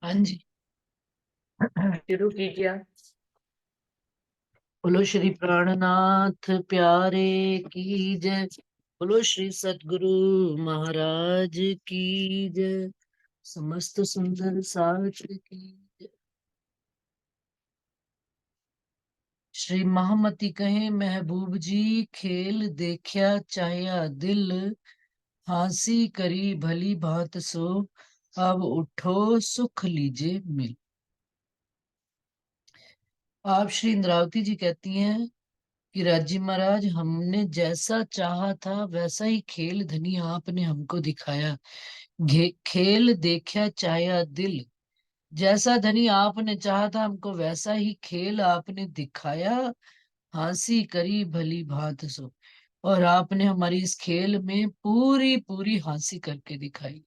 हाँ जी। शुरू कीजिए। बोलो श्री प्राणनाथ प्यारे की जय। बोलो श्री सतगुरु महाराज की जय। समस्त सुंदर साथ की जय। श्री महामती कहे महबूब जी, खेल देखया चाहया दिल, हंसी करी भली भांत सो, अब उठो सुख लीजिए मिल। आप श्री इंद्रावती जी कहती हैं कि राजी महाराज, हमने जैसा चाहा था वैसा ही खेल धनी आपने हमको दिखाया। खेल देखा चाया दिल, जैसा धनी आपने चाहा था हमको वैसा ही खेल आपने दिखाया। हंसी करी भली भांत सो, और आपने हमारी इस खेल में पूरी पूरी हंसी करके दिखाई।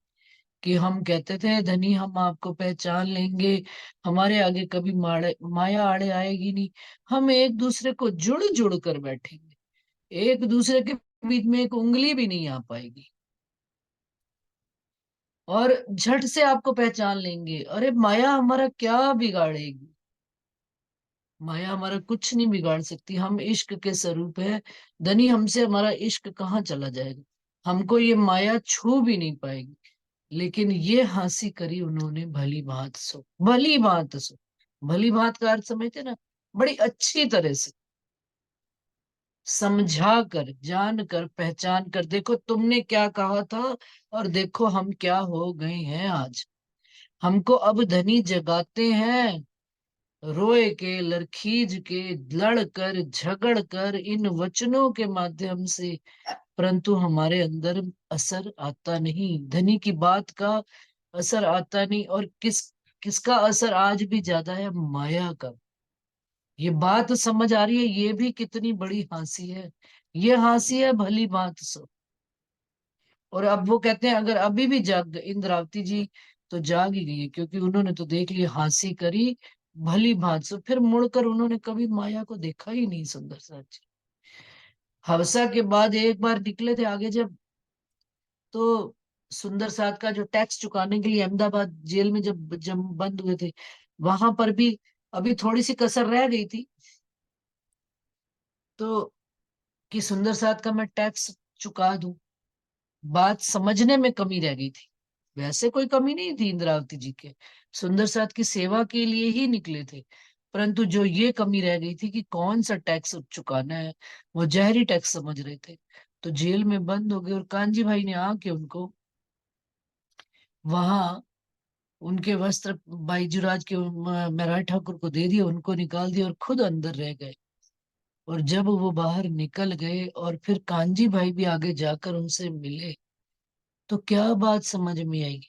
कि हम कहते थे धनी हम आपको पहचान लेंगे, हमारे आगे कभी माया आड़े आएगी नहीं, हम एक दूसरे को जुड़ जुड़ कर बैठेंगे, एक दूसरे के बीच में एक उंगली भी नहीं आ पाएगी, और झट से आपको पहचान लेंगे। अरे माया हमारा क्या बिगाड़ेगी? माया हमारा कुछ नहीं बिगाड़ सकती, हम इश्क के स्वरूप है। धनी हमसे हमारा इश्क कहाँ चला जाएगा? हमको ये माया छू भी नहीं पाएगी। लेकिन ये हंसी करी उन्होंने भली भांत सो, भली भांत सो। भली भांत का अर्थ समझते ना? बड़ी अच्छी तरह से समझा कर, जान कर, पहचान कर, देखो तुमने क्या कहा था और देखो हम क्या हो गए हैं आज। हमको अब धनी जगाते हैं, रोए के, लरखीज के, लड़ कर, झगड़ कर, इन वचनों के माध्यम से, परंतु हमारे अंदर असर आता नहीं, धनी की बात का असर आता नहीं। और किसका असर आज भी ज्यादा है? माया का। ये बात समझ आ रही है? ये भी कितनी बड़ी हंसी है। ये हंसी है भली बात सो। और अब वो कहते हैं अगर अभी भी जाग इंद्रावती जी तो जाग ही गई है, क्योंकि उन्होंने तो देख लिया, हंसी करी भली भांत सो, फिर मुड़कर उन्होंने कभी माया को देखा ही नहीं। सुंदर सा जी हवसा के बाद एक बार निकले थे आगे जब, तो सुंदर साथ का जो टैक्स चुकाने के लिए अहमदाबाद जेल में जब जब बंद हुए थे, वहां पर भी अभी थोड़ी सी कसर रह गई थी। तो कि सुंदर साथ का मैं टैक्स चुका दूं, बात समझने में कमी रह गई थी। वैसे कोई कमी नहीं थी इंद्रावती जी के, सुंदर साथ की सेवा के लिए ही निकले थे। परंतु जो ये कमी रह गई थी कि कौन सा टैक्स चुकाना है, वो जहरी टैक्स समझ रहे थे। तो जेल में बंद हो गए, और कांजी भाई ने आके उनको वहां उनके वस्त्र बाईजुराज के महराज ठाकुर को दे दिए, उनको निकाल दिया और खुद अंदर रह गए। और जब वो बाहर निकल गए और फिर कांजी भाई भी आगे जाकर उनसे मिले, तो क्या बात समझ में आई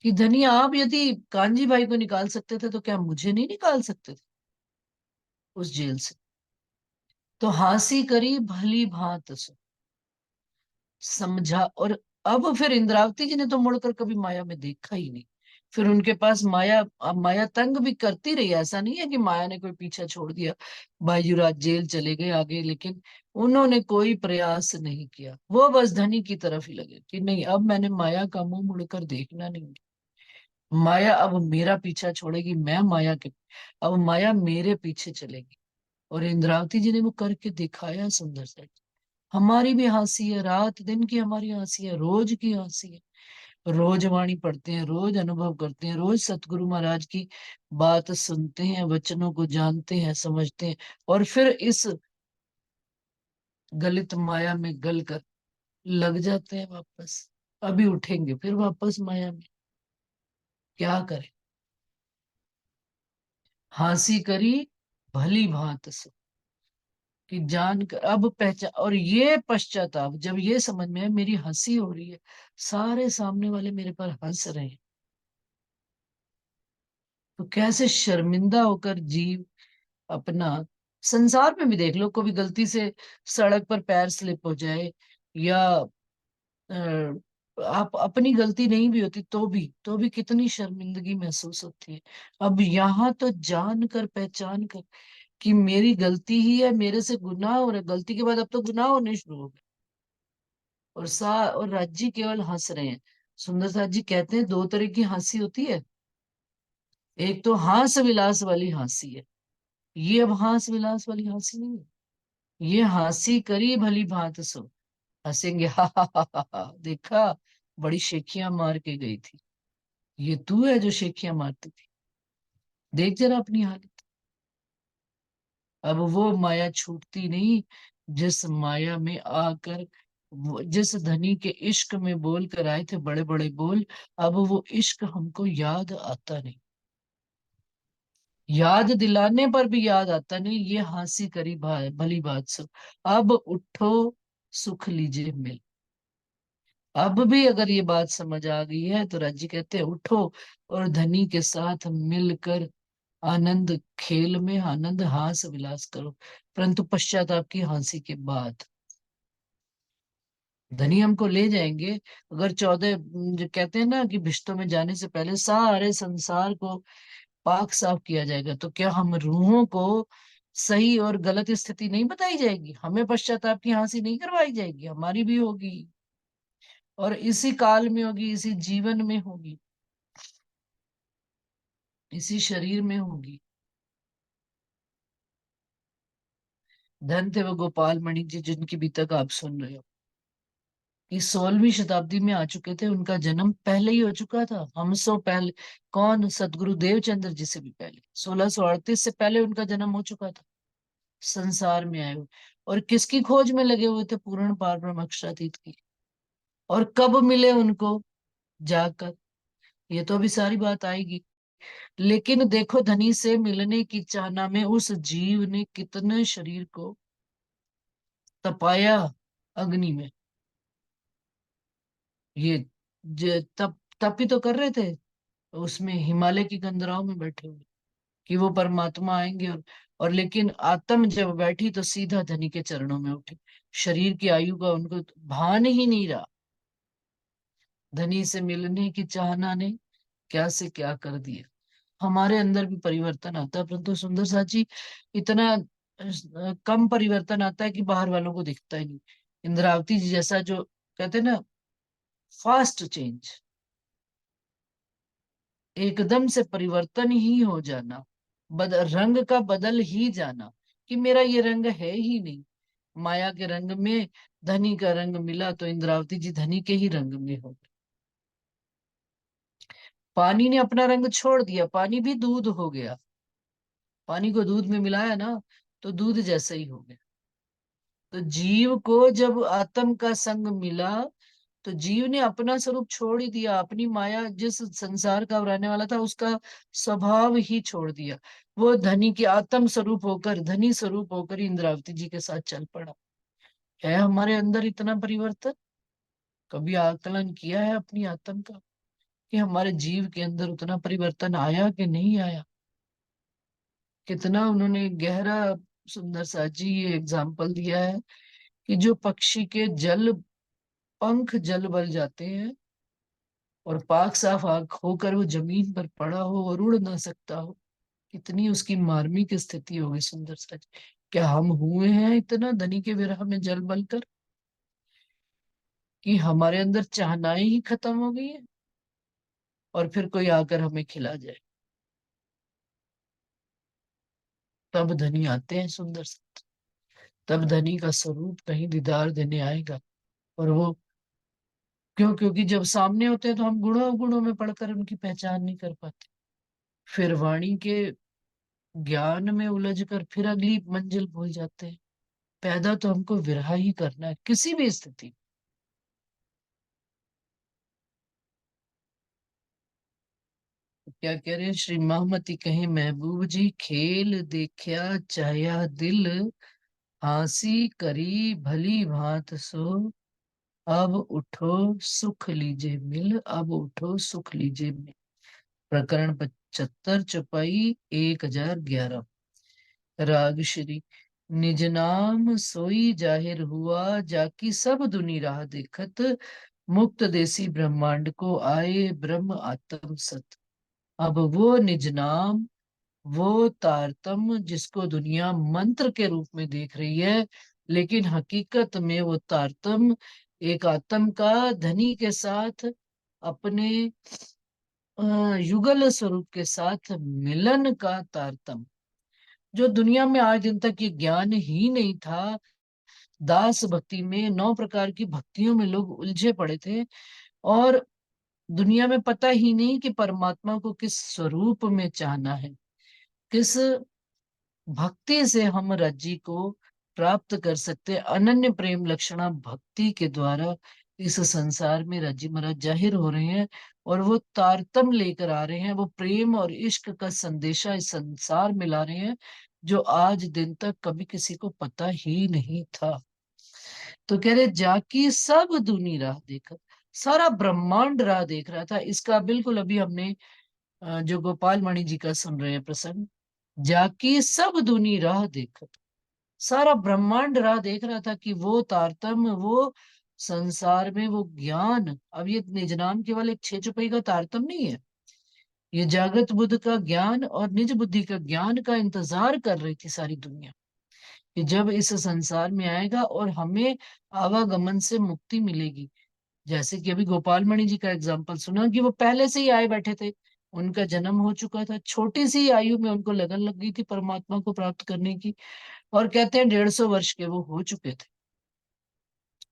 कि धनी आप यदि कांजी भाई को निकाल सकते थे तो क्या मुझे नहीं निकाल सकते थे उस जेल से? तो हंसी करी भली भांत सो, समझा। और अब फिर इंद्रावती जी ने तो मुड़कर कभी माया में देखा ही नहीं। फिर उनके पास माया, अब माया तंग भी करती रही, ऐसा नहीं है कि माया ने कोई पीछा छोड़ दिया। बाईजुराज जेल चले गए आगे, लेकिन उन्होंने कोई प्रयास नहीं किया, वो बस धनी की तरफ ही लगे कि नहीं, अब मैंने माया का मुंह मुड़कर देखना नहीं। माया अब मेरा पीछा छोड़ेगी, मैं माया के, अब माया मेरे पीछे चलेगी। और इंद्रावती जी ने वो करके दिखाया सुंदर सा। हमारी भी हंसी है, रात दिन की हमारी हंसी है, रोज की हंसी है। रोज वाणी पढ़ते हैं, रोज अनुभव करते हैं, रोज सतगुरु महाराज की बात सुनते हैं, वचनों को जानते हैं, समझते हैं, और फिर इस गलित माया में गल कर लग जाते हैं वापस। अभी उठेंगे फिर वापस माया में, क्या करें? हंसी करी भली भांत से, कि जान कर अब पहचान, और ये पश्चाताप, जब ये समझ में है मेरी हंसी हो रही है, सारे सामने वाले मेरे पर हंस रहे हैं, तो कैसे शर्मिंदा होकर जीव अपना, संसार में भी देख लो, कभी गलती से सड़क पर पैर स्लिप हो जाए, या आप अपनी गलती नहीं भी होती तो भी कितनी शर्मिंदगी महसूस होती है। अब यहाँ तो जान कर, पहचान कर कि मेरी गलती ही है, मेरे से गुनाह हो रहा है, गलती के बाद अब तो गुनाह होने शुरू हो गए, और राज जी केवल हंस रहे हैं। सुंदर साथ जी कहते हैं दो तरह की हंसी होती है। एक तो हास विलास वाली हंसी है, ये अब हास विलास वाली हंसी नहीं है। ये हंसी करी भली भांत सो, हंसेंगे हा हा हा हा हा। देखा, बड़ी शेखियां मार के गई थी। ये तू है जो शेखियां मारती थी? देख जरा अपनी हालत। अब वो माया छूटती नहीं, जिस माया में आकर जिस धनी के इश्क में बोल कर आए थे बड़े बड़े बोल, अब वो इश्क हमको याद आता नहीं। याद दिलाने पर भी याद आता नहीं, ये हंसी करी भली बात सो। अब उठो, सुख लीजिए मिल। अब भी अगर ये बात समझ आ गई है तो राजी कहते हैं उठो और धनी के साथ मिलकर आनंद, खेल में आनंद, हास विलास करो, परंतु पश्चाताप की हंसी के बाद। धनी हमको ले जाएंगे। अगर 14 जो कहते हैं ना कि भिश्तों में जाने से पहले सारे संसार को पाक साफ किया जाएगा, तो क्या हम रूहों को सही और गलत स्थिति नहीं बताई जाएगी? हमें पश्चाताप की हंसी नहीं करवाई जाएगी? हमारी भी होगी, और इसी काल में होगी, इसी जीवन में होगी, इसी शरीर में होगी। धन थे वो गोपाल मणि जी जिनकी भी तक आप सुन रहे हो, कि 16वीं शताब्दी में आ चुके थे। उनका जन्म पहले ही हो चुका था, हमसे पहले। कौन? सदगुरु देवचंद्र जी से भी पहले, 1638 से पहले उनका जन्म हो चुका था। संसार में आए हुए, और किसकी खोज में लगे हुए थे? पूर्ण पार ब्रह्म अक्षरातीत की। और कब मिले उनको? जाकर। ये तो अभी सारी बात आएगी। लेकिन देखो, धनी से मिलने की चाहना में उस जीव ने कितने शरीर को तपाया अग्नि में। ये तप तप ही तो कर रहे थे उसमें, हिमालय की कंदराओं में बैठे हुए, कि वो परमात्मा आएंगे। और लेकिन आत्म जब बैठी तो सीधा धनी के चरणों में उठी। शरीर की आयु का उनको भान ही नहीं रहा। धनी से मिलने की चाहना ने क्या से क्या कर दिया। हमारे अंदर भी परिवर्तन आता है, परंतु सुंदर साथ जी, इतना कम परिवर्तन आता है कि बाहर वालों को दिखता ही नहीं। इंद्रावती जी जैसा, जो कहते हैं ना, फास्ट चेंज, एकदम से परिवर्तन ही हो जाना, रंग का बदल ही जाना, कि मेरा ये रंग है ही नहीं। माया के रंग में धनी का रंग मिला तो इंद्रावती जी धनी के ही रंग में हो गए। पानी ने अपना रंग छोड़ दिया, पानी भी दूध हो गया। पानी को दूध में मिलाया ना, तो दूध जैसा ही हो गया। तो जीव को जब आत्म का संग मिला, तो जीव ने अपना स्वरूप छोड़ ही दिया। अपनी माया, जिस संसार का रहने वाला था, उसका स्वभाव ही छोड़ दिया। वो धनी के आत्म स्वरूप होकर, धनी स्वरूप होकर इंद्रावती जी के साथ चल पड़ा। है हमारे अंदर इतना परिवर्तन? कभी आकलन किया है अपनी आत्म का, कि हमारे जीव के अंदर उतना परिवर्तन आया कि नहीं आया? कितना उन्होंने गहरा, सुंदर सा जी ये एग्जाम्पल दिया है, कि जो पक्षी के जल पंख जल बल जाते हैं, और पाक साफ आंख होकर वो जमीन पर पड़ा हो और उड़ ना सकता हो, कितनी उसकी मार्मिक स्थिति होगी। सुंदर सच, क्या हम हुए हैं इतना धनी के विरह में जल बल कर, कि हमारे अंदर चाहनाएं ही खत्म हो गई है, और फिर कोई आकर हमें खिला जाए? तब धनी आते हैं सुंदर सच। तब धनी का स्वरूप कहीं दीदार देने आएगा। और वो क्यों? क्योंकि जब सामने होते हैं तो हम गुणों गुणों में पढ़कर उनकी पहचान नहीं कर पाते। फिर वाणी के ज्ञान में उलझ कर फिर अगली मंजिल भूल जाते हैं। पैदा तो हमको विरहा ही करना है किसी भी स्थिति। क्या कह रहे हैं श्री महामती? कहे महबूब जी, खेल देखया चाया दिल, हंसी करी भली भांत सो, अब उठो सुख लीजिए मिल, अब उठो सुख लीजिए मिल। प्रकरण 75, चौपाई 1011। राग श्री। निज नाम सोई जाहिर हुआ, जाकी सब दुनी राह देखत, मुक्त देसी ब्रह्मांड को आए ब्रह्म आत्म सत। अब वो निज नाम, वो तारतम जिसको दुनिया मंत्र के रूप में देख रही है, लेकिन हकीकत में वो तारतम एक आत्म का धनी के साथ अपने युगल स्वरूप के साथ मिलन का तारतम, जो दुनिया में आज दिन तक ये ज्ञान ही नहीं था। दास भक्ति में 9 प्रकार की भक्तियों में लोग उलझे पड़े थे, और दुनिया में पता ही नहीं कि परमात्मा को किस स्वरूप में चाहना है, किस भक्ति से हम राज्य को प्राप्त कर सकते हैं। अनन्य प्रेम लक्षणा भक्ति के द्वारा इस संसार में राज्य महाराज जाहिर हो रहे हैं, और वो तारतम लेकर आ रहे हैं, वो प्रेम और इश्क का संदेशा इस संसार में ला रहे हैं, जो आज दिन तक कभी किसी को पता ही नहीं था। तो कह रहे जाकी सब दुनी राह देखा, सारा ब्रह्मांड राह देख रहा था। इसका बिल्कुल अभी हमने जो गोपाल मणि जी का सुन रहे हैं प्रसंग, जाकी सब दुनी राह देखा, सारा ब्रह्मांड राह देख रहा था कि वो तारतम्य, वो संसार में वो ज्ञान। अब ये निज नाम केवल एक 6 चौपाई का तारतम्य नहीं है, ये जागृत बुद्ध का ज्ञान और निज बुद्धि का ज्ञान का इंतजार कर रही थी सारी दुनिया, कि जब इस संसार में आएगा और हमें आवागमन से मुक्ति मिलेगी। जैसे कि अभी गोपाल मणि जी का एग्जाम्पल सुना कि वो पहले से ही आए बैठे थे, उनका जन्म हो चुका था, छोटी सी आयु में उनको लगन लग गई थी परमात्मा को प्राप्त करने की, और कहते हैं 150 वर्ष के वो हो चुके थे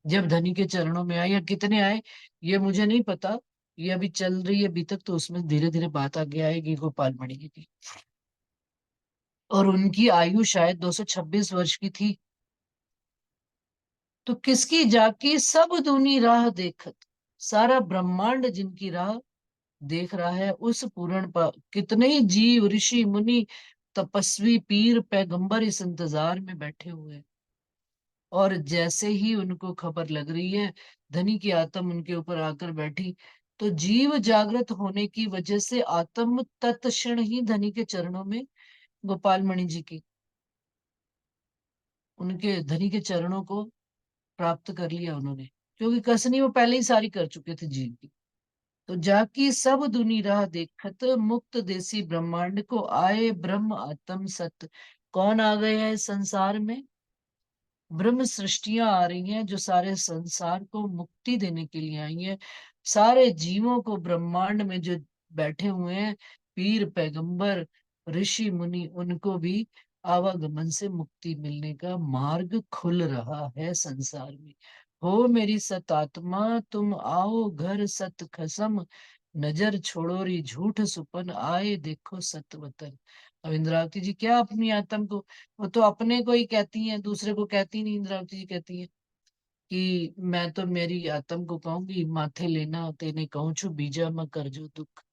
जब धनी के चरणों में आए, या कितने आए ये मुझे नहीं पता, ये अभी चल रही है अभी तक, तो उसमें धीरे धीरे बात आगे आएगी गोपाल मणि जी की। और उनकी आयु शायद 226 वर्ष की थी। तो किसकी जाकी सब दूनी राह देखत, सारा ब्रह्मांड जिनकी राह देख रहा है, उस पूर्ण पर कितने ही जीव ऋषि मुनि तपस्वी पीर पैगंबर इस इंतजार में बैठे हुए हैं। और जैसे ही उनको खबर लग रही है, धनी की आत्म उनके ऊपर आकर बैठी, तो जीव जागृत होने की वजह से आत्म तत्क्षण ही धनी के चरणों में, गोपाल मणि जी की, उनके धनी के चरणों को प्राप्त कर लिया उन्होंने, क्योंकि कसनी वो पहले ही सारी कर चुके थे जीव की। तो जाकी सब दुनी राह देखत, मुक्त देसी ब्रह्मांड को आए ब्रह्म आत्म सत्य। कौन आ गए हैं इस संसार में? ब्रह्म सृष्टियां आ रही हैं, जो सारे संसार को मुक्ति देने के लिए आई हैं। सारे जीवों को ब्रह्मांड में जो बैठे हुए हैं, पीर पैगंबर ऋषि मुनि, उनको भी आवागमन से मुक्ति मिलने का मार्ग खुल रहा है संसार में। हो मेरी सत आत्मा तुम आओ घर सत खसम, नजर छोड़ो री झूठ सुपन आए देखो सत वतन। अब इंद्रावती जी क्या अपनी आत्म को, वो तो अपने को ही कहती हैं, दूसरे को कहती नहीं। इंद्रावती जी कहती हैं कि मैं तो मेरी आत्म को कहूंगी, माथे लेना तेने कहूँ छु बीजा म कर जो दुख,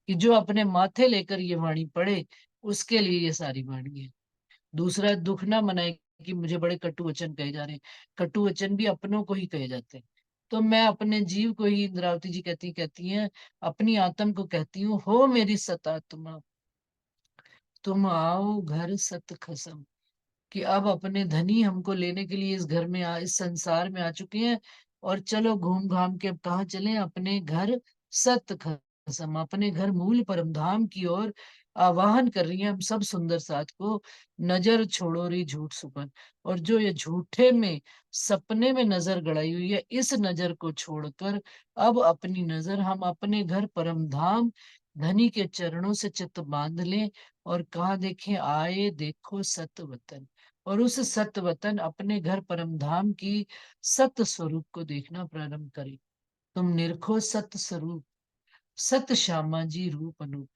कि जो अपने माथे लेकर ये वाणी पढ़े, उसके लिए ये सारी वाणी है। दूसरा दुख ना मनाए कि मुझे बड़े कटु वचन कहे जा रहे हैं, कटु वचन भी अपनों को ही कहे जाते हैं। तो मैं अपने जीव को ही, इंद्रावती जी कहती हैं, अपनी आत्म को कहती हूँ, हो मेरी सतात्मा तुम आओ घर सत खसम, कि अब अपने धनी हमको लेने के लिए इस घर में इस संसार में आ चुके हैं, और चलो घूम घाम के अब कहाँ चले, अपने घर सत खसम, अपने घर मूल परम धाम की ओर आवाहन कर रही हैं हम सब सुंदर साथ को। नजर छोड़ो री झूठ सुपन, और जो ये झूठे में सपने में नजर गड़ाई हुई है, इस नजर को छोड़कर अब अपनी नजर हम अपने घर परम धाम धनी के चरणों से चित्त बांध लें, और कहा देखें, आए देखो सत वतन, और उस सत वतन अपने घर परम धाम की सत स्वरूप को देखना प्रारंभ करें। तुम निरखो सत स्वरूप, सत श्यामा जी रूप अनूप।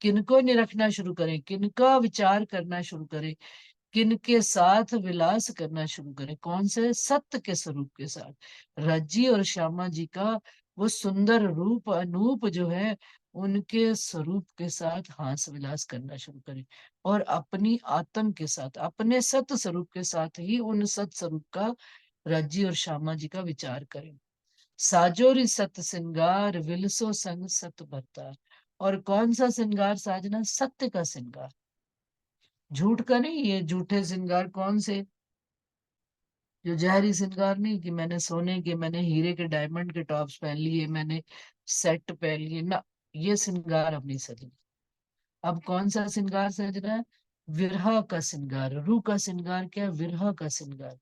किनको निरखना शुरू करें, किनका विचार करना शुरू करें, किनके साथ विलास करना शुरू करें? कौन से? सत्य के स्वरूप के साथ। रज्जी और श्यामा जी का वो सुंदर रूप अनूप जो है, उनके स्वरूप के साथ हास विलास करना शुरू करें, और अपनी आत्म के साथ, अपने सत्य स्वरूप के साथ ही उन सत स्वरूप का रज्जी और श्यामा जी का विचार करें। साजोरी सत श्रृंगार विलसो संग सत भरतार। और कौन सा श्रृंगार साजना? सत्य का श्रृंगार, झूठ का नहीं। ये झूठे श्रृंगार कौन से? जो जहरी श्रृंगार नहीं, कि मैंने सोने के, मैंने हीरे के डायमंड के टॉप्स पहन लिए, मैंने सेट पहन लिए ना, ये श्रृंगार अब नहीं सजना। अब कौन सा श्रृंगार सजना है? विरह का श्रृंगार। रूह का श्रृंगार क्या है? विरह का श्रृंगार।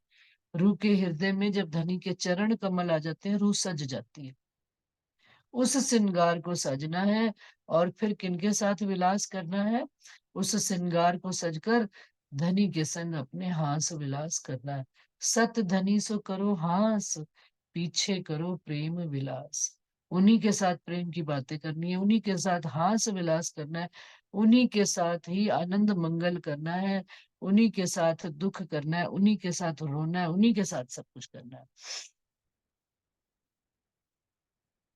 रूह के हृदय में जब धनी के चरण कमल आ जाते हैं, रूह सज जाती है। उस श्रृंगार को सजना है। और फिर किनके साथ विलास करना है? उस श्रृंगार को सजकर धनी के संग अपने हास विलास करना है। सत धनी सो करो हास, पीछे करो प्रेम विलास। उन्हीं के साथ प्रेम की बातें करनी है, उन्हीं के साथ हास विलास करना है, उन्हीं के साथ ही आनंद मंगल करना है, उन्हीं के साथ दुख करना है, उन्हीं के साथ रोना है, उन्हीं के साथ सब कुछ करना है।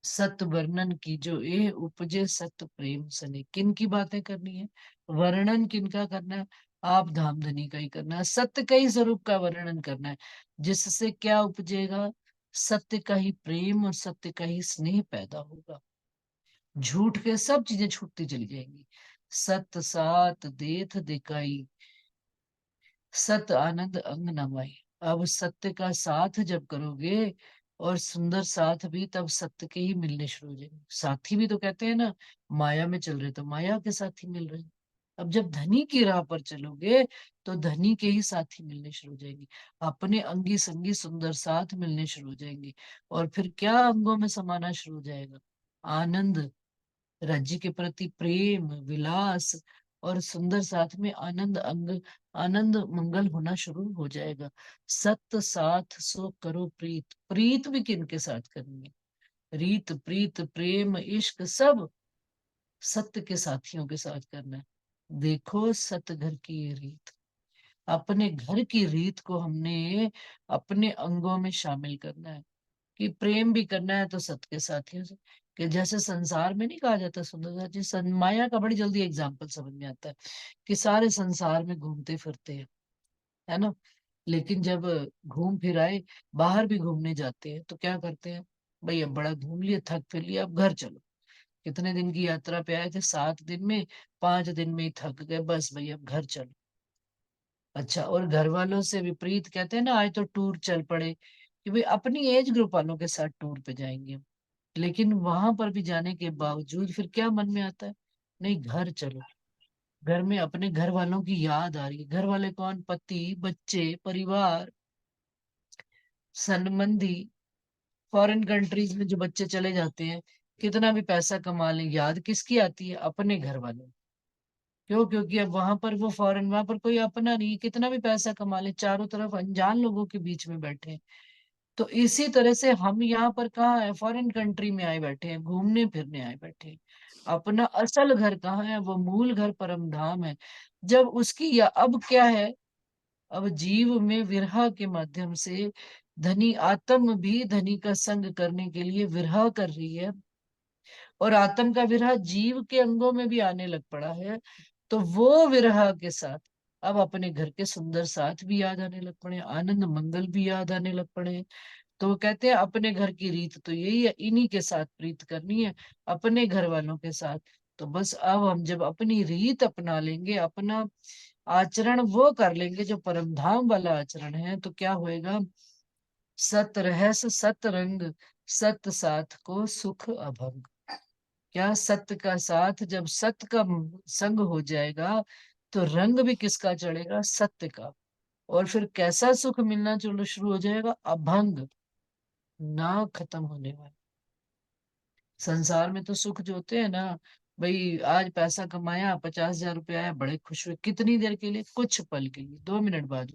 सत वर्णन की जो ये उपजे सत प्रेम सने। किन की बातें करनी है? वर्णन किनका करना है? आप धामधनी का ही करना है, सत्य का ही स्वरूप का वर्णन करना है। जिससे क्या उपजेगा? सत्य का ही प्रेम और सत्य का ही स्नेह पैदा होगा। झूठ के सब चीजें छूटती चली जाएंगी। सत सात देथ दिखाई, सत आनंद अंग नमाई। अब सत्य का साथ जब करोगे, और सुंदर साथ भी, तब सत्य के ही मिलने शुरू हो जाएंगे। साथी भी तो कहते हैं ना, माया में चल रहे तो माया के साथी मिल रहे हैं। अब जब धनी की राह पर चलोगे, तो धनी के ही साथी मिलने शुरू हो जाएंगे। अपने अंगी संगी सुंदर साथ मिलने शुरू हो जाएंगे। और फिर क्या अंगों में समाना शुरू हो जाएगा? आनंद, राज्य के प्रति प्रेम, विलास, और सुंदर साथ में आनंद अंग, आनंद मंगल होना शुरू हो जाएगा। सत्य साथ सो करो प्रीत। प्रीत भी किन के साथ करनी है? रीत प्रीत प्रेम इश्क सब सत्य के साथियों के साथ करना है। देखो सत घर की ये रीत, अपने घर की रीत को हमने अपने अंगों में शामिल करना है। कि प्रेम भी करना है तो सत्य के साथियों से। कि जैसे संसार में नहीं कहा जाता सुंदरता जी, माया का बड़ी जल्दी एग्जाम्पल समझ में आता है कि सारे संसार में घूमते फिरते हैं, है ना। लेकिन जब घूम फिर आए, बाहर भी घूमने जाते हैं, तो क्या करते हैं? भाई अब बड़ा घूम लिए, थक फिर लिया, अब घर चलो। कितने दिन की यात्रा पे आए थे? 7 दिन में, 5 दिन में ही थक गए, बस भाई अब घर चलो। अच्छा, और घर वालों से विपरीत कहते हैं ना, आज तो टूर चल पड़े, कि भाई अपनी एज ग्रुप वालों के साथ टूर पे जाएंगे। लेकिन वहां पर भी जाने के बावजूद फिर क्या मन में आता है? नहीं, घर चलो। घर में अपने घर वालों की याद आ रही है। घर वाले कौन? पति, बच्चे, परिवार, संबंधी। फॉरेन कंट्रीज में जो बच्चे चले जाते हैं, कितना भी पैसा कमा लें, याद किसकी आती है? अपने घर वालों। क्यों? क्योंकि अब वहां पर वो फॉरेन, वहां पर कोई अपना नहीं है, कितना भी पैसा कमा ले, चारों तरफ अनजान लोगों के बीच में बैठे हैं। तो इसी तरह से हम यहाँ पर कहाँ है? फॉरेन कंट्री में आए बैठे हैं, घूमने फिरने आए बैठे हैं। अपना असल घर कहाँ है? वो मूल घर परम धाम है। जब उसकी, या अब क्या है? अब जीव में विरह के माध्यम से धनी आत्म भी धनी का संग करने के लिए विरह कर रही है। और आत्म का विरह जीव के अंगों में भी आने लग पड़ा है। तो वो विरह के साथ अब अपने घर के सुंदर साथ भी याद आने लग पड़े, आनंद मंगल भी याद आने लग पड़े। तो वो कहते हैं अपने घर की रीत तो यही है, इन्हीं के साथ प्रीत करनी है, अपने घर वालों के साथ। तो बस अब हम जब अपनी रीत अपना लेंगे, अपना आचरण वो कर लेंगे जो परम धाम वाला आचरण है, तो क्या होएगा? सत रहस सत रंग, सत साथ को सुख अभंग। क्या? सत्य का साथ, जब सत्य का संग हो जाएगा, तो रंग भी किसका चढ़ेगा? सत्य का। और फिर कैसा सुख मिलना चलो शुरू हो जाएगा? अभंग, ना खत्म होने वाला। संसार में तो सुख जो होते हैं ना, भाई आज पैसा कमाया, 50,000 रुपया आया, बड़े खुश हुए, कितनी देर के लिए? कुछ पल के लिए, 2 मिनट बाद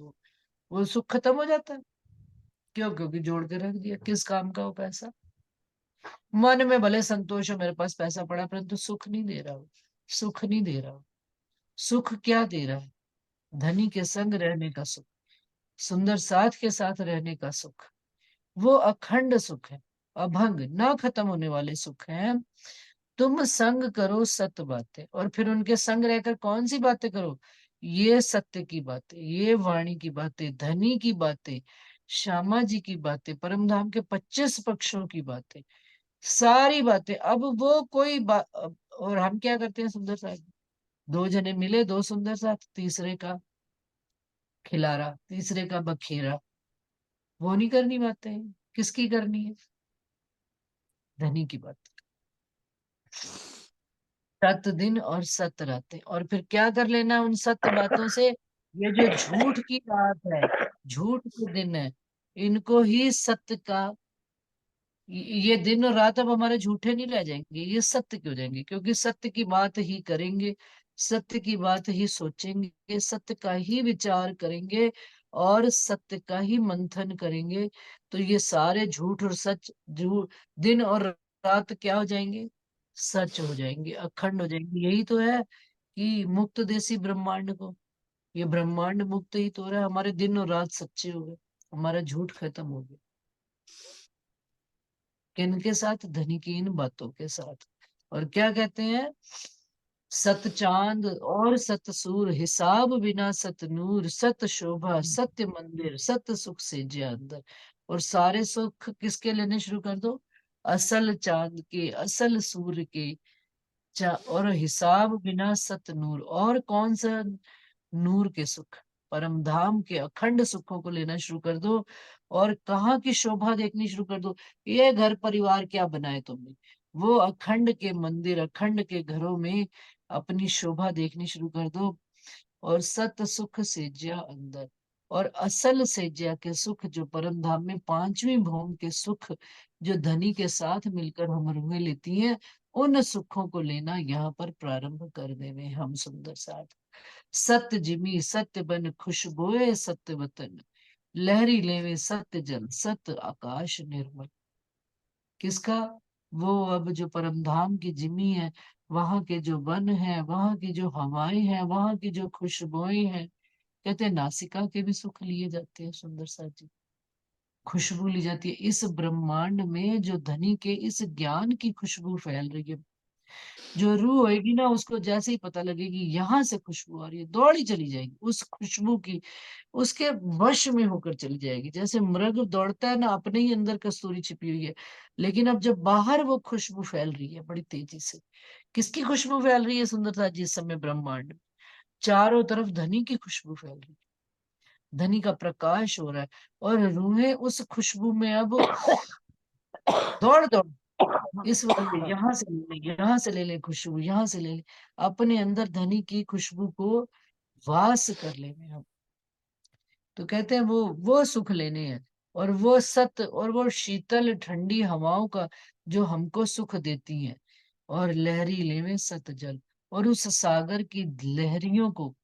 वो सुख खत्म हो जाता है। क्यों? क्योंकि जोड़ के रख दिया, किस काम का वो पैसा? मन में भले संतोष हो, मेरे पास पैसा पड़ा, परंतु सुख नहीं दे रहा हो। सुख नहीं दे रहा हो। सुख क्या दे रहा है? धनी के संग रहने का सुख, सुंदर साथ के साथ रहने का सुख। वो अखंड सुख है, अभंग, ना खत्म होने वाले सुख हैं। तुम संग करो सत्य बातें, और फिर उनके संग रहकर कौन सी बातें करो? ये सत्य की बातें, ये वाणी की बातें, धनी की बातें, श्यामा जी की बातें, परम धाम के 25 पक्षों की बातें, सारी बातें। अब वो कोई और हम क्या करते हैं? सुंदर साथ, दो जने मिले, दो सुंदर साथ, तीसरे का खिलारा, तीसरे का बखेरा। वो नहीं करनी बातें। किसकी करनी है? धनी की बात। सत दिन और सत रातें, और फिर क्या कर लेना उन सत्य बातों से? ये जो झूठ की रात है, झूठ के दिन है, इनको ही सत्य का ये दिन और रात अब हमारे झूठे नहीं रह जाएंगे, ये सत्य क्यों जाएंगे, क्योंकि सत्य की बात ही करेंगे, सत्य की बात ही सोचेंगे, सत्य का ही विचार करेंगे और सत्य का ही मंथन करेंगे। तो ये सारे झूठ और सच, झूठ, दिन और रात क्या हो जाएंगे, सच हो जाएंगे, अखंड हो जाएंगे। यही तो है कि मुक्त देसी ब्रह्मांड को, ये ब्रह्मांड मुक्त ही तो हो रहा है, हमारे दिन और रात सच्चे हो गए, हमारा झूठ खत्म हो गया। किनके साथ, धनी की इन बातों के साथ। और क्या कहते हैं, सत चांद और सत सूर, हिसाब बिना सत नूर, सत शोभा सत्य मंदिर, सत सुख से जे अंदर। और सारे सुख किसके लेने शुरू कर दो, असल चांद के, असल सूर्य के, और हिसाब बिना सत नूर, और कौन सा नूर के सुख, परम धाम के अखंड सुखों को लेना शुरू कर दो। और कहाँ की शोभा देखनी शुरू कर दो, ये घर परिवार क्या बनाए तुमने, वो अखंड के मंदिर, अखंड के घरों में अपनी शोभा देखनी शुरू कर दो। और सत सुख सेज्या अंदर, और असल सेज्या के सुख, जो परम धाम में पांचवी भौम के सुख, जो धनी के साथ मिलकर हम रूहें लेती हैं, उन सुखों को लेना यहाँ पर प्रारंभ कर देवे हम सुंदर साथ। सत्य जिमी सत्य बन खुशबोए सत्य वतन, लहरी लेवे सत्य जल सत्य आकाश निर्मल। किसका, वो अब जो परम धाम की जिमी है, वहां के जो वन है, वहां की जो हवाएं हैं, वहां की जो खुशबुएं हैं, कहते हैं नासिका के भी सुख लिए जाते हैं सुंदर सा जी, खुशबू ली जाती है। इस ब्रह्मांड में जो धनी के इस ज्ञान की खुशबू फैल रही है, जो रूह होएगी ना, उसको जैसे ही पता लगेगी यहाँ से खुशबू आ रही है, दौड़ी चली जाएगी उस खुशबू की, उसके वश में होकर चली जाएगी। जैसे मृग दौड़ता है ना, अपने ही अंदर कस्तूरी छिपी हुई है, लेकिन अब जब बाहर वो खुशबू फैल रही है बड़ी तेजी से, किसकी खुशबू फैल रही है सुंदरता जी इस समय ब्रह्मांड में, चारों तरफ धनी की खुशबू फैल रही है, धनी का प्रकाश हो रहा है। और रूहें उस खुशबू में अब दौड़ दौड़, इस वाले यहाँ से ले ले, यहाँ से ले ले खुशबू, यहाँ से ले ले, अपने अंदर धनी की खुशबू को वास कर लेने हम। तो कहते हैं वो सुख लेने हैं, और वो सत्य और वो शीतल ठंडी हवाओं का जो हमको सुख देती हैं। और लहरी लेवे सत जल, और उस सागर की लहरियों को,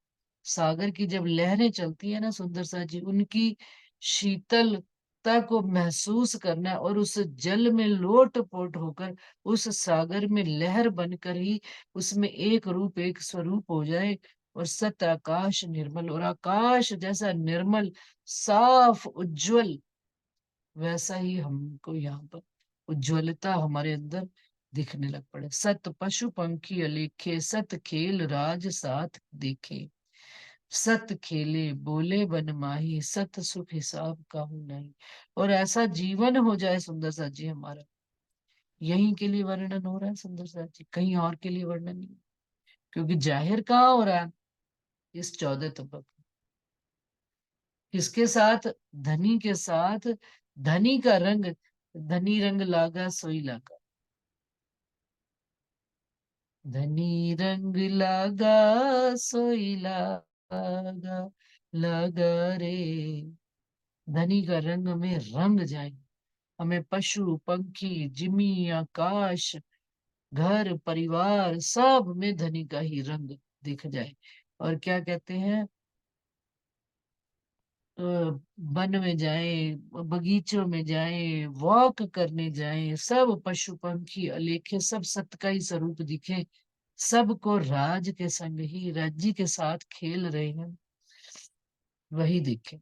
सागर की जब लहरें चलती है ना सुंदर सा जी, उनकी शीतलता को महसूस करना है, और उस जल में लोट पोट होकर उस सागर में लहर बनकर ही उसमें एक रूप एक स्वरूप हो जाए। और सत आकाश निर्मल, और आकाश जैसा निर्मल साफ उज्जवल, वैसा ही हमको यहाँ पर उज्ज्वलता हमारे अंदर दिखने लग पड़े। सत पशु पंखी अलेखे, सत खेल राज साथ देखे, सत खेले बोले बन माही, सत सुख हिसाब काहू नहीं। और ऐसा जीवन हो जाए सुंदर सा जी हमारा, यहीं के लिए वर्णन हो रहा है सुंदर सा जी, कहीं और के लिए वर्णन नहीं, क्योंकि जाहिर कहाँ हो रहा है, इस 14 तबक, किसके साथ, धनी के साथ। धनी का रंग, धनी रंग लागा सोई लागा, धनी रंग लागा सोई लागा, लगा रे, धनी का रंग में रंग जाए, हमें पशु पंखी जिमी आकाश घर परिवार सब में धनी का ही रंग दिख जाए। और क्या कहते हैं, अ, वन में जाए, बगीचों में जाए, वॉक करने जाए, सब पशु पंखी अलेखे सब सत्य का ही स्वरूप दिखे, सबको राज के संग ही राज्य के साथ खेल रहे हैं, वही दिखे।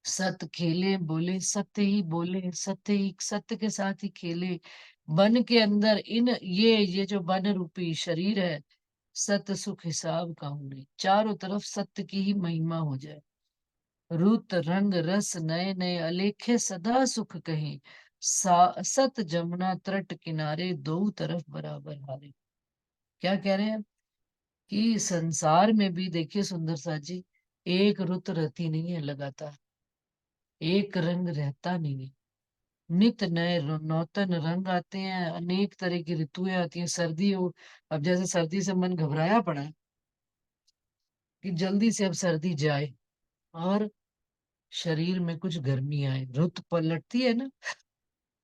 सत्य खेले बोले, सत्य ही बोले, सत्य ही सत्य के साथ ही खेले, वन के अंदर इन ये जो वन रूपी शरीर है, सत्य सुख हिसाब का होने, चारों तरफ सत्य की ही महिमा हो जाए, रूत रंग रस नए नए अलेखे सदा सुख कहे, सत जमुना तट किनारे दो तरफ बराबर हारे। क्या कह रहे हैं, कि संसार में भी देखिए सुंदर सा जी, एक रुत रहती नहीं है लगातार, एक रंग रहता नहीं है, नित नए नौतन रंग आते हैं, अनेक तरह की ऋतुएं आती हैं, सर्दी हो, अब जैसे सर्दी से मन घबराया पड़ा है कि जल्दी से अब सर्दी जाए, और शरीर में कुछ गर्मी आए, रुत पलटती है ना,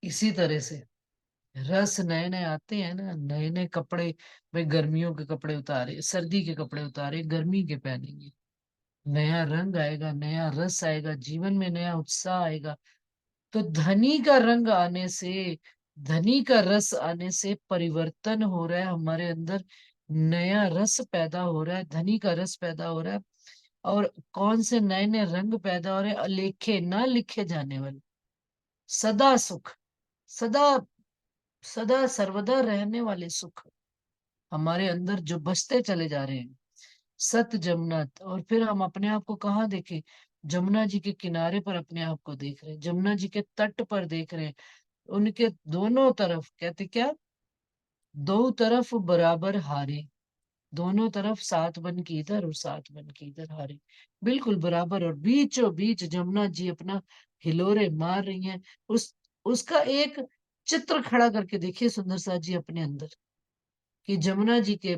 इसी तरह से रस नए नए आते हैं ना, नए नए कपड़े, भाई गर्मियों के कपड़े उतारे, सर्दी के कपड़े उतारे, गर्मी के पहनेंगे, नया रंग आएगा, नया रस आएगा, जीवन में नया उत्साह आएगा। तो धनी का रंग आने से, धनी का रस आने से परिवर्तन हो रहा है हमारे अंदर, नया रस पैदा हो रहा है, धनी का रस पैदा हो रहा है। और कौन से नए नए रंग पैदा हो रहे हैं, अलेखे ना लिखे जाने वाले, सदा सुख, सदा, सदा सर्वदा रहने वाले सुख हमारे अंदर जो बसते चले जा रहे हैं। सत जमुना, और फिर हम अपने आप को कहाँ देखें, जमुना जी के किनारे पर अपने आप को देख रहे हैं, जमुना जी के तट पर देख रहे हैं। उनके दोनों तरफ कहते क्या, दो तरफ बराबर हारे, दोनों तरफ सात बन के इधर और सात बन के इधर हारे, बिल्कुल बराबर, और बीचों बीच जमुना जी अपना हिलोरे मार रही हैं। उस उसका एक चित्र खड़ा करके देखिए सुंदर सा जी अपने अंदर, कि जमुना जी के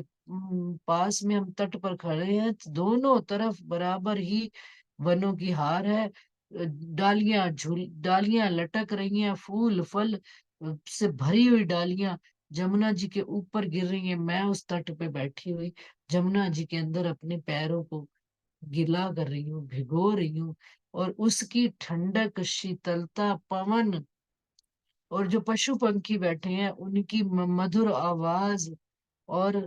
पास में हम तट पर खड़े हैं, तो दोनों तरफ बराबर ही वनों की हार है, डालियां लटक रही हैं, फूल फल से भरी हुई डालियां जमुना जी के ऊपर गिर रही हैं। मैं उस तट पे बैठी हुई जमुना जी के अंदर अपने पैरों को गिला कर रही हूँ, भिगो रही हूँ, और उसकी ठंडक, शीतलता, पवन, और जो पशु पंखी बैठे हैं उनकी मधुर आवाज, और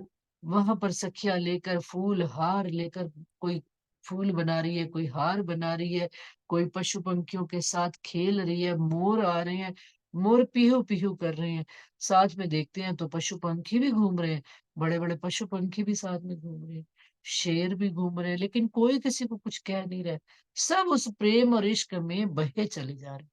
वहां पर सखियां लेकर फूल हार लेकर, कोई फूल बना रही है, कोई हार बना रही है, कोई पशु पंखियों के साथ खेल रही है, मोर आ रहे हैं, मोर पीहू पीहू कर रहे हैं, साथ में देखते हैं तो पशु पंखी भी घूम रहे हैं, बड़े बड़े पशु पंखी भी साथ में घूम रहे हैं, शेर भी घूम रहे हैं, लेकिन कोई किसी को कुछ कह नहीं रहा है। सब उस प्रेम और इश्क में बहे चले जा रहे हैं।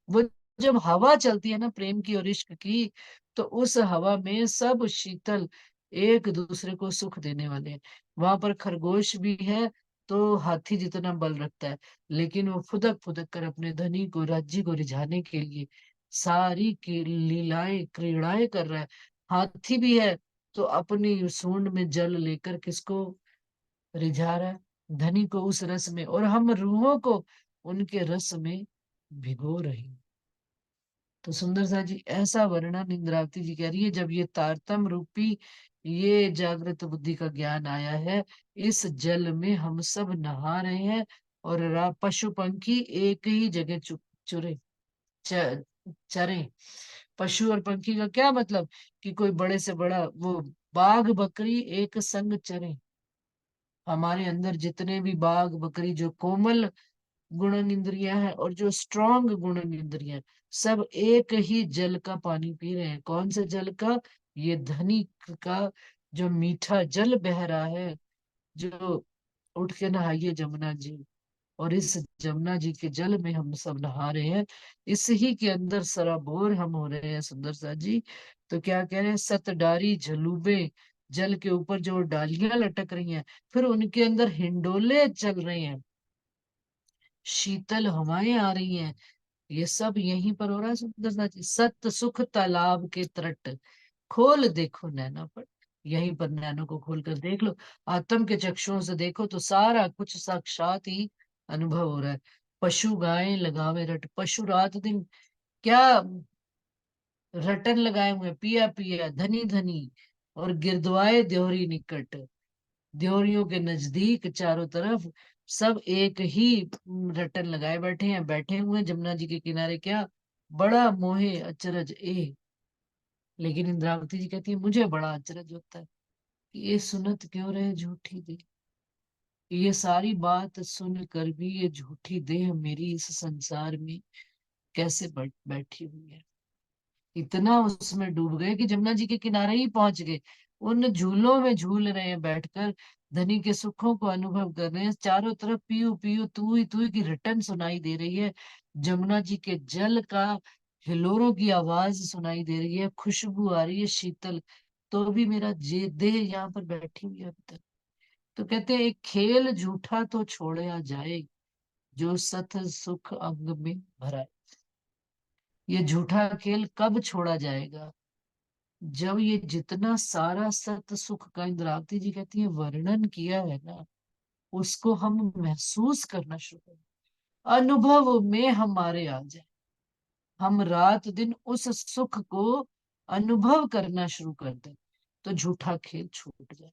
वो जब हवा चलती है ना प्रेम की और इश्क की, तो उस हवा में सब शीतल, एक दूसरे को सुख देने वाले हैं। वहां पर खरगोश भी है तो हाथी जितना बल रखता है, लेकिन वो फुदक फुदक कर अपने धनी को, राज्य को रिझाने के लिए सारी की लीलाएं क्रीड़ाएं कर रहा है। हाथी भी है तो अपनी सूंड में जल लेकर किसको रिझा रहा है, धनी को उस रस में, और हम रूहों को उनके रस में भिगो रहे हैं। तो सुंदर सा जी ऐसा वर्णन इंद्रावती जी कह रही है, जब ये तारतम रूपी ये जागृत बुद्धि का ज्ञान आया है, इस जल में हम सब नहा रहे हैं, और पशु पंखी एक ही जगह चुरे, च, चरे। पशु और पंखी का क्या मतलब, कि कोई बड़े से बड़ा वो बाघ बकरी एक संग चरे। हमारे अंदर जितने भी बाघ बकरी जो कोमल गुणन इंद्रियां हैं और जो स्ट्रांग गुणन इंद्रियां हैं, सब एक ही जल का पानी पी रहे हैं। कौन से जल का, ये धनी का जो मीठा जल बह रहा है, जो उठ के नहाइए जमुना जी, और इस जमुना जी के जल में हम सब नहा रहे हैं, इस ही के अंदर सराबोर हम हो रहे हैं सुंदर सा जी। तो क्या कह रहे हैं, सतडारी झलूबे, जल के ऊपर जो डालियां लटक रही हैं, फिर उनके अंदर हिंडोले चल रहे हैं, शीतल हवाएं आ रही हैं, ये सब यहीं पर हो रहा है सुंदर सा चीज। सत्य सुख तालाब के तट, खोल देखो नैना पर, यहीं पर नैनों को खोल कर देख लो, आत्म के चक्षुओं से देखो तो सारा कुछ साक्षात ही अनुभव हो रहा है। पशु गायें लगावे रट, पशु रात दिन क्या रटन लगाए हुए हैं, पिया पिया धनी धनी, और गिरदवाए द्योहरी निकट, द्योरियों के नजदीक चारों तरफ सब एक ही रटन लगाए बैठे हैं, बैठे हुए हैं जमुना जी के किनारे, क्या बड़ा मोहे अचरज ए। लेकिन इंद्रावती जी कहती है मुझे बड़ा अचरज होता है कि ये सुनत क्यों रहे झूठी देह, कि ये सारी बात सुन कर भी ये झूठी देह मेरी इस संसार में कैसे बैठी हुई है। इतना उसमें डूब गए कि जमुना जी के किनारे ही पहुंच गए, उन झूलों में झूल रहे हैं बैठकर, धनी के सुखों को अनुभव कर रहे हैं, चारों तरफ पीयू पीयू तू ही की रिटर्न सुनाई दे रही है, जमुना जी के जल का हिलोरों की आवाज सुनाई दे रही है, खुशबू आ रही है शीतल, तो भी मेरा जे देह यहाँ पर बैठी हुई है अभी तक। तो कहते हैं एक खेल झूठा तो छोड़ा जाए, जो सत सुख अंग में भरा है। ये झूठा खेल कब छोड़ा जाएगा, जब ये जितना सारा सत्य सुख का इंद्रावती जी कहती है वर्णन किया है ना, उसको हम महसूस करना शुरू करें, अनुभव में हमारे आ जाए। हम रात दिन उस सुख को अनुभव करना शुरू कर दें तो झूठा खेल छूट जाए।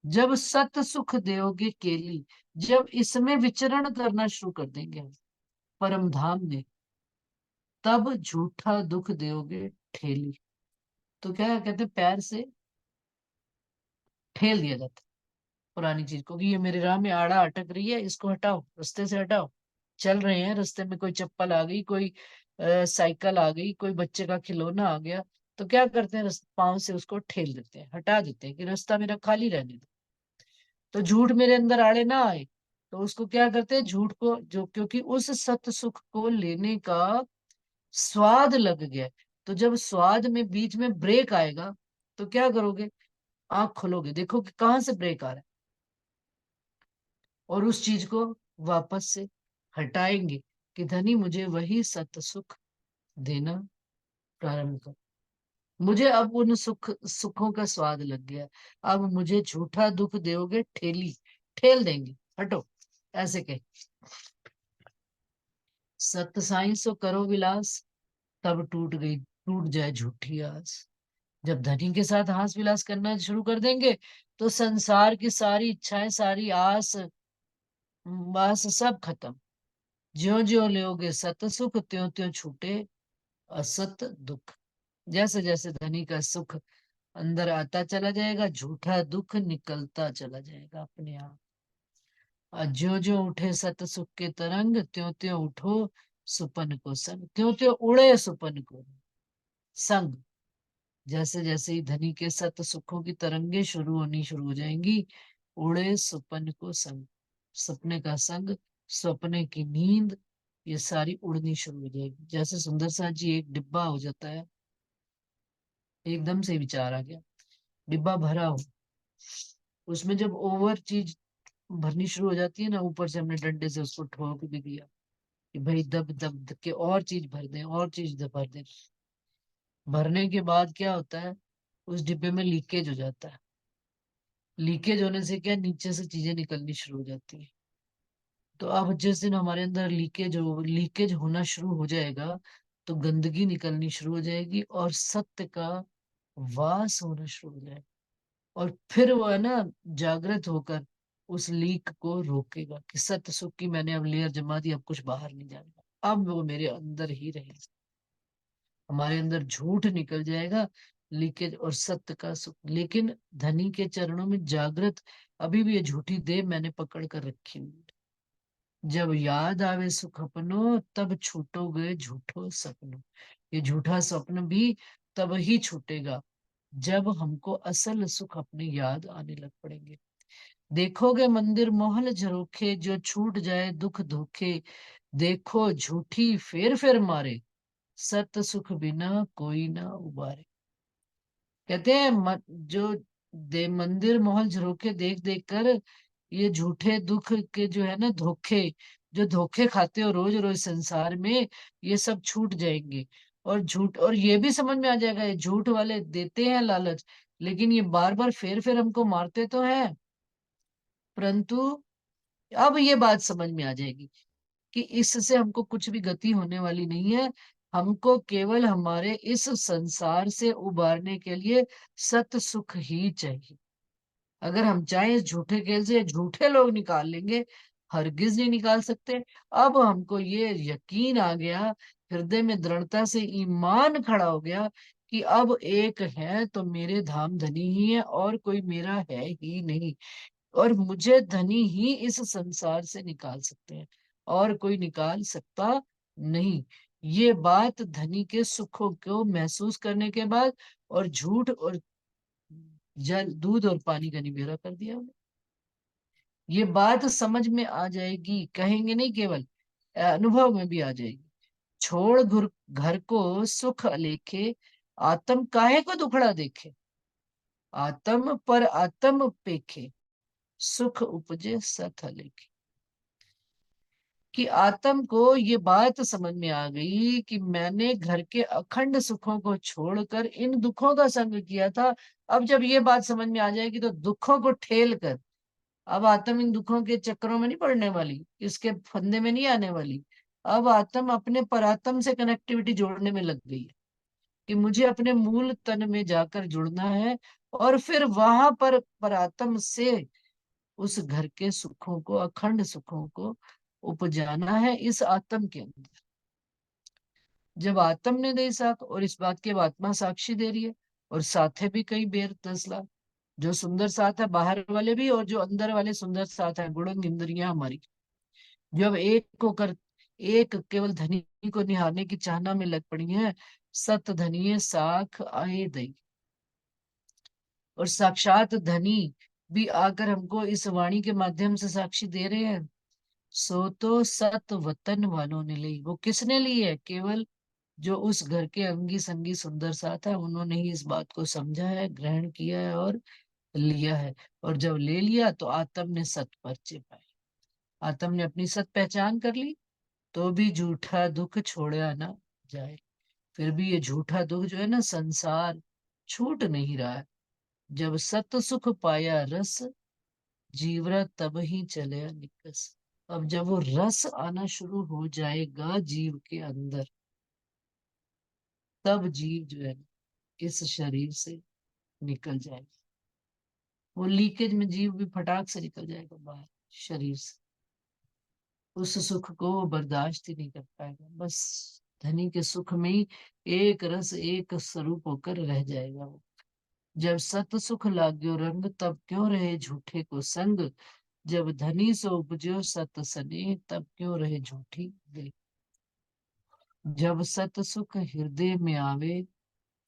जब सत सुख दोगे केली, जब इसमें विचरण करना शुरू कर देंगे हम परम धाम में, तब झूठा दुख दोगे ठेली। तो क्या कहते हैं, पैर से ठेल दिया जाता है पुरानी चीज को कि ये मेरे राह में आड़ा अटक रही है, इसको हटाओ, रास्ते से हटाओ। चल रहे हैं रास्ते में, कोई चप्पल आ गई, कोई साइकिल आ गई, कोई बच्चे का खिलौना आ गया, तो क्या करते हैं, पांव से उसको ठेल देते हैं, हटा देते हैं कि रास्ता मेरा खाली रहने दो, तो झूठ मेरे अंदर आड़े ना आए। तो उसको क्या करते हैं, झूठ को, जो क्योंकि उस सत सुख को लेने का स्वाद लग गया है, तो जब स्वाद में बीच में ब्रेक आएगा तो क्या करोगे, आंख खोलोगे, देखो कि कहाँ से ब्रेक आ रहा है, और उस चीज को वापस से हटाएंगे कि धनी मुझे वही सत सुख देना प्रारंभ कर। मुझे अब उन सुखों का स्वाद लग गया, अब मुझे झूठा दुख दोगे ठेली, ठेल देंगे, हटो, ऐसे कहे। सत साई सो करो विलास, तब टूट जाए झूठी आस। जब धनी के साथ हास विलास करना शुरू कर देंगे तो संसार की सारी इच्छाएं, सारी आस, बस सब खत्म। ज्यो ज्यो लोगे सत सुख, त्यों त्यों छूटे असत दुख। जैसे जैसे धनी का सुख अंदर आता चला जाएगा, झूठा दुख निकलता चला जाएगा अपने आप। और ज्यो ज्यो उठे सत सुख के तरंग, त्यों त्यों उठो सुपन को संग, त्यों त्यों उड़े सुपन को संग। जैसे जैसे ही धनी के सत सुखों की तरंगे शुरू हो जाएंगी, उड़े सुपन को संग, सपने का संग, सपने की नींद, ये सारी उड़नी शुरू हो जाएगी। जैसे सुंदर सा जी एक डिब्बा हो जाता है, एकदम से विचार आ गया, डिब्बा भरा हो, उसमें जब ओवर चीज भरनी शुरू हो जाती है ना, ऊपर से हमने डंडे से उसको ठोक भी दिया कि भाई दब दब दब के और चीज भर दें, और चीज भर दें। भरने के बाद क्या होता है, उस डिब्बे में लीकेज हो जाता है। लीकेज होने से क्या, नीचे से चीजें निकलनी शुरू हो जाती है। तो अब जिस दिन हमारे अंदर लीकेज होना शुरू हो जाएगा, तो गंदगी निकलनी शुरू हो जाएगी और सत्य का वास होना शुरू हो जाएगा। और फिर वो है ना, जागृत होकर उस लीक को रोकेगा कि सत्य सुख की मैंने अब लेयर जमा दी, अब कुछ बाहर नहीं जाएगा, अब वो मेरे अंदर ही रहेगा। हमारे अंदर झूठ निकल जाएगा, लीकेज और सत्य का सुख। लेकिन धनी के चरणों में जागृत, अभी भी ये झूठी देह मैंने पकड़ कर रखी हुई है। जब याद आवे सुख अपनो, तब छूटोगे झूठो सपनो। ये झूठा स्वप्न भी तब ही छूटेगा जब हमको असल सुख अपने याद आने लग पड़ेंगे। देखोगे मंदिर मोहल झरोखे, जो छूट जाए दुख धोखे। देखो झूठी फेर फेर मारे, सत सुख बिना कोई ना उबारे। कहते हैं जो मंदिर मोहल झरोखे देख देख कर ये झूठे दुख के जो है ना धोखे, जो धोखे खाते हो रोज रोज संसार में, ये सब छूट जाएंगे। और ये भी समझ में आ जाएगा, ये झूठ वाले देते हैं लालच, लेकिन ये बार बार फेर फेर हमको मारते तो हैं, परंतु अब ये बात समझ में आ जाएगी कि इससे हमको कुछ भी गति होने वाली नहीं है। हमको केवल हमारे इस संसार से उबारने के लिए सत सुख ही चाहिए। अगर हम चाहें इस झूठे खेल से झूठे लोग निकाल लेंगे, हरगिज नहीं निकाल सकते। अब हमको ये यकीन आ गया, हृदय में दृढ़ता से ईमान खड़ा हो गया कि अब एक है तो मेरे धाम धनी ही है, और कोई मेरा है ही नहीं। और मुझे धनी ही इस संसार से निकाल सकते हैं, और कोई निकाल सकता नहीं। ये बात धनी के सुखों को महसूस करने के बाद, और झूठ और जल दूध और पानी का निबेड़ा कर दिया उन्हें। ये बात समझ में आ जाएगी, कहेंगे नहीं केवल, अनुभव में भी आ जाएगी। छोड़ घर को सुख अलेखे, आत्म काहे को दुखड़ा देखे। आत्म पर आत्म पेखे, सुख उपजे सत अलेखे। कि आत्म को ये बात समझ में आ गई कि मैंने घर के अखंड सुखों को छोड़कर इन दुखों का संग किया था। अब जब ये बात समझ में आ जाएगी तो दुखों को ठेल कर, अब आत्म इन दुखों के चक्करों में नहीं पड़ने वाली, इसके फंदे में नहीं आने वाली। अब आत्म अपने परात्म से कनेक्टिविटी जोड़ने में लग गई है कि मुझे अपने मूल तन में जाकर जुड़ना है, और फिर वहां पर परात्म से उस घर के सुखों को, अखंड सुखों को उपजाना है इस आत्म के अंदर। जब आत्म ने दे साथ, और इस बात की अब आत्मा साक्षी दे रही है, और साथ है भी कई बेर 10 लाख, जो सुंदर साथ है बाहर वाले भी, और जो अंदर वाले सुंदर साथ है, गुणन इंद्रियां हमारी, जब एक होकर एक केवल धनी को निहारने की चाहना में लग पड़ी है। सत धनिये साख आए दई, और साक्षात धनी भी आकर हमको इस वाणी के माध्यम से साक्षी दे रहे हैं। सो तो सत वतन वालों ने ली, वो किसने ली है? केवल जो उस घर के अंगी संगी सुंदर साथ है, उन्होंने ही इस बात को समझा है, ग्रहण किया है और लिया है। और जब ले लिया तो आत्म ने सत पर्चे पाए, आत्म ने अपनी सत पहचान कर ली, तो भी झूठा दुख छोड़ा ना जाए। फिर भी ये झूठा दुख जो है ना, संसार छूट नहीं रहा है। जब सत सुख पाया रस, जीवरा तब ही चले निकस। अब जब वो रस आना शुरू हो जाएगा जीव के अंदर, तब जीव जो है इस शरीर से निकल जाएगा। वो लीकेज में जीव भी फटाक से निकल जाएगा बाहर शरीर से। उस सुख को वो बर्दाश्त ही नहीं कर पाएगा, बस धनी के सुख में ही एक रस एक स्वरूप होकर रह जाएगा वो। जब सत सुख लाग्यो रंग, तब क्यों रहे झूठे को संग। जब धनी सो उपजो सत सने, तब क्यों रहे झूठी दिल। जब सत सुख हृदय में आवे,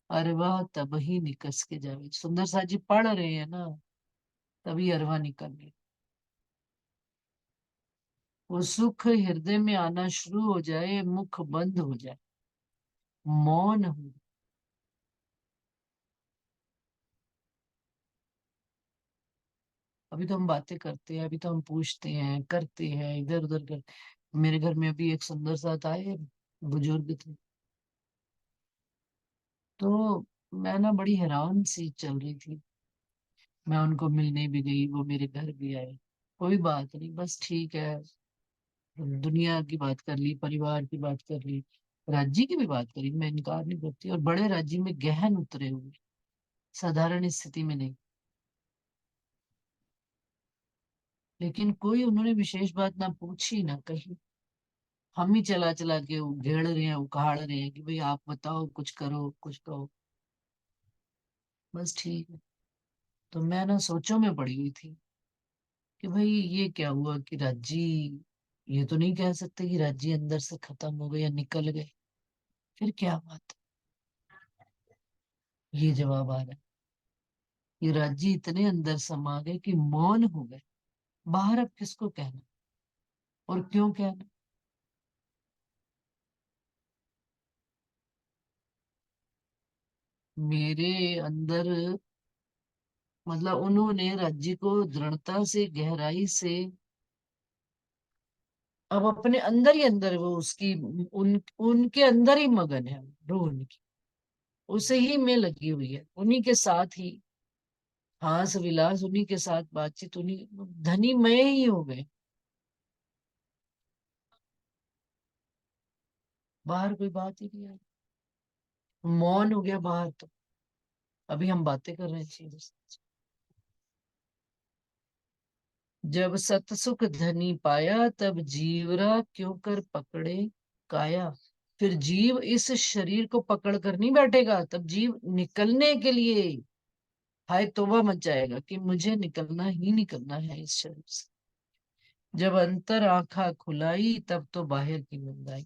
अरवा तब ही निकस के जावे। सुंदर सा जी पढ़ रहे हैं ना, तभी अरवा निकल गए। वो सुख हृदय में आना शुरू हो जाए, मुख बंद हो जाए, मौन हो। अभी तो हम बातें करते हैं, अभी तो हम पूछते हैं, करते हैं, इधर उधर कर। मेरे घर में अभी एक सुंदर साथ आए, बुजुर्ग थे। तो मैं ना बड़ी हैरान सी चल रही थी। मैं उनको मिलने भी गई, वो मेरे घर भी आए। कोई बात नहीं, बस ठीक है। दुनिया की बात कर ली, परिवार की बात कर ली, राज्य की भी बात करी, मैं इनकार नहीं करती। और बड़े राज्य में गहन उतरे हुए, साधारण स्थिति में नहीं। लेकिन कोई उन्होंने विशेष बात ना पूछी ना कही। हम ही चला चला के घेड़ रहे हैं, उखाड़ रहे हैं कि भाई आप बताओ, कुछ करो, कुछ कहो। बस ठीक है। तो मैं ना सोचों में पड़ी हुई थी कि भाई ये क्या हुआ कि राज्य, ये तो नहीं कह सकते कि राज्य अंदर से खत्म हो गए या निकल गए। फिर क्या बात? ये जवाब आ रहा है, ये राज्य इतने अंदर समा गए कि मौन हो गए। बाहर अब किसको कहना, और क्यों कहना। मेरे अंदर, मतलब उन्होंने राज्य को दृढ़ता से, गहराई से, अब अपने अंदर ही अंदर वो उसकी, उनके अंदर ही मगन है रूह उनकी, उसे ही में लगी हुई है, उन्हीं के साथ ही हास विलास, उन्हीं के साथ बातचीत, उन्हीं, धनी मय ही हो गए। बाहर कोई बात ही नहीं है, मौन हो गया बाहर तो। अभी हम बातें कर रहे हैं चीजों से। जब सतसुख धनी पाया, तब जीवरा क्यों कर पकड़े काया। फिर जीव इस शरीर को पकड़ कर नहीं बैठेगा, तब जीव निकलने के लिए हाय तौबा मच जाएगा कि मुझे निकलना ही निकलना है इस शरीर से। जब अंतर आंखा खुलाई, तब तो बाहर की नींद आई।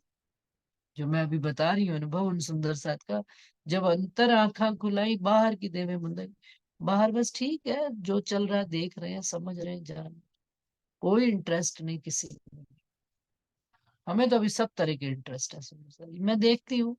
जो मैं अभी बता रही हूँ अनुभव उन सुंदर साथ का, जब अंतर आंखा खुलाई, बाहर की देवे मुंद आई। बाहर बस ठीक है, जो चल रहा है देख रहे हैं, समझ रहे हैं, जान रहे हैं। कोई इंटरेस्ट नहीं किसी में। हमें तो अभी सब तरह के इंटरेस्ट है सुंदर सा जी। मैं देखती हूँ,